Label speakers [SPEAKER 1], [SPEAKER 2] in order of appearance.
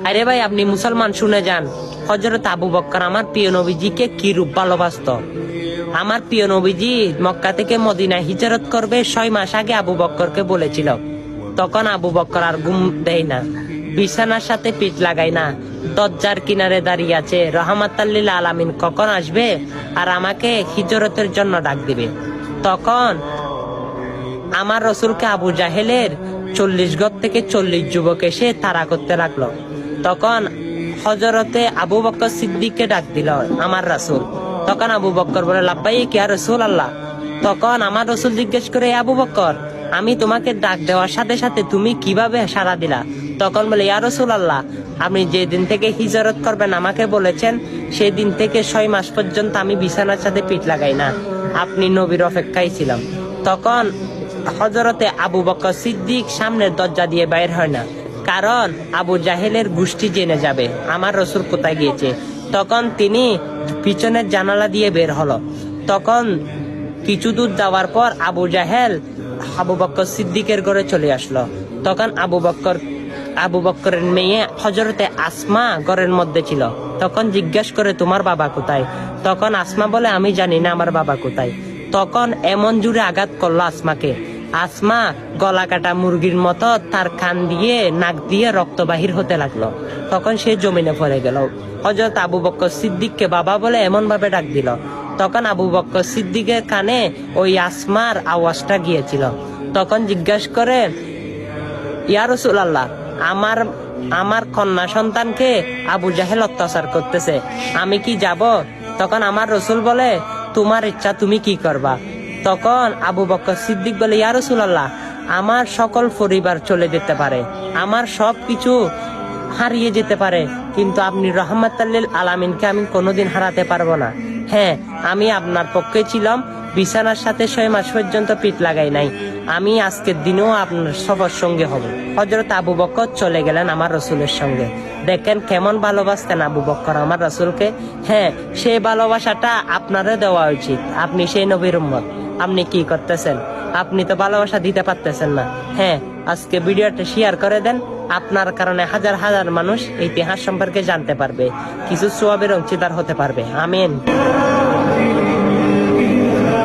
[SPEAKER 1] আরে ভাই, আপনি মুসলমান, শুনে যান। হযরত আবু বকর আমার প্রিয় নবীজিকে কি রূপ ভালোবাসত। আমার প্রিয় নবীজি মক্কা থেকে মদিনায় হিজরত করবে 6 মাস আগে আবু বকরকে বলেছিল। তখন আবু বকর আর ঘুম দেয় না, বিছানার সাথে পিঠ লাগায় না, দরজার কিনারে দাঁড়িয়ে আছে রহমাতাল লিল আলামিন কখন আসবে আর আমাকে হিজরতের জন্য ডাক দিবে। তখন আমার রসুলকে আবু জাহেলের 40 গজ থেকে 40 যুবক এসে তাড়া করতে লাগলো। তখন হযরতে আবু বকর সিদ্দিককে ডাক দিল আমার রাসূল। তখন আবু বকর বলে, লাব্বাইক ইয়া রাসূলুল্লাহ। তখন আমার রসুল জিজ্ঞেস করে, আবু বকর, আমি তোমাকে ডাক দেওয়ার সাথে সাথে তুমি কিভাবে সাড়া দিলা? তখন বলে, ইয়া রাসূলুল্লাহ, আপনি যে দিন থেকে হিজরত করবেন আমাকে বলেছেন, সেই দিন থেকে 6 মাস পর্যন্ত আমি বিছানার সাথে পিঠ লাগাই না, আপনি নবীর অপেক্ষায় ছিলাম। তখন হযরতে আবু বকর সিদ্দিক সামনের দরজা দিয়ে বাইর হয় না, কারণ আবু জাহেলের গোষ্ঠী জেনে যাবে আমার রসুল কোথায় গিয়েছে। তখন তিনি পিছনের জানালা দিয়ে বের হলো। তখন কিছু দূর যাওয়ার পর আবু জাহেল আবু বকর সিদ্দিকের ঘরে চলে আসলো। তখন আবু বকরের মেয়ে হযরতে আসমা ঘরের মধ্যে ছিল। তখন জিজ্ঞেস করে, তোমার বাবা কোথায়? তখন আসমা বলে, আমি জানি না আমার বাবা কোথায়। তখন এমন জোরে আঘাত করলো আসমাকে, আসমা গলা কাটা মুরগির মতো তার কান দিয়ে নাক দিয়ে রক্ত বাহির হতে লাগলো। তখন সে জমিনে পড়ে গেল। হযরত আবু বকর সিদ্দিককে বাবা বলে এমন ভাবে ডাক দিল। তখন আবু বকর সিদ্দিকের কানে ওই আসমার আওয়াজটা গিয়েছিল। তখন জিজ্ঞাসা করে, ইয়া রাসূলুল্লাহ, আমার কন্যা সন্তানকে আবু জাহেল অত্যাচার করতেছে, আমি কি যাব? তখন আমার রসুল বলে, তোমার ইচ্ছা, তুমি কি করবা? তখন আবু বকর সিদ্দিক বলে, ইয়া রাসূলুল্লাহ, আমার সকল পরিবার চলে যেতে পারে, আমার সব কিছু হারিয়ে যেতে পারে, কিন্তু আপনি রহমাতাল লিল আলামিনকে আমি কোনোদিন হারাতে পারবো না। হ্যাঁ, আমি আপনার পক্ষে ছিলাম, বিছানার সাথে 6 মাস পর্যন্ত পিঠ লাগাই নাই, আমি আজকের দিনেও আপনার সবার সঙ্গে হব। হযরত আবু বকর চলে গেলেন আমার রসুলের সঙ্গে। দেখেন কেমন ভালোবাসতেন আবু বকর আমার রসুলকে। হ্যাঁ, সেই ভালোবাসাটা আপনারও দেওয়া উচিত। আপনি সেই নবীর উম্মত, আপনি কি করতেছেন? আপনি তো ভালোবাসা দিতে পারতেছেন না। হ্যাঁ, আজকে ভিডিওটা শেয়ার করে দেন, আপনার কারণে হাজার হাজার মানুষ ইতিহাস সম্পর্কে জানতে পারবে, কিছু সওয়াবের অংশীদার হতে পারবে। আমিন।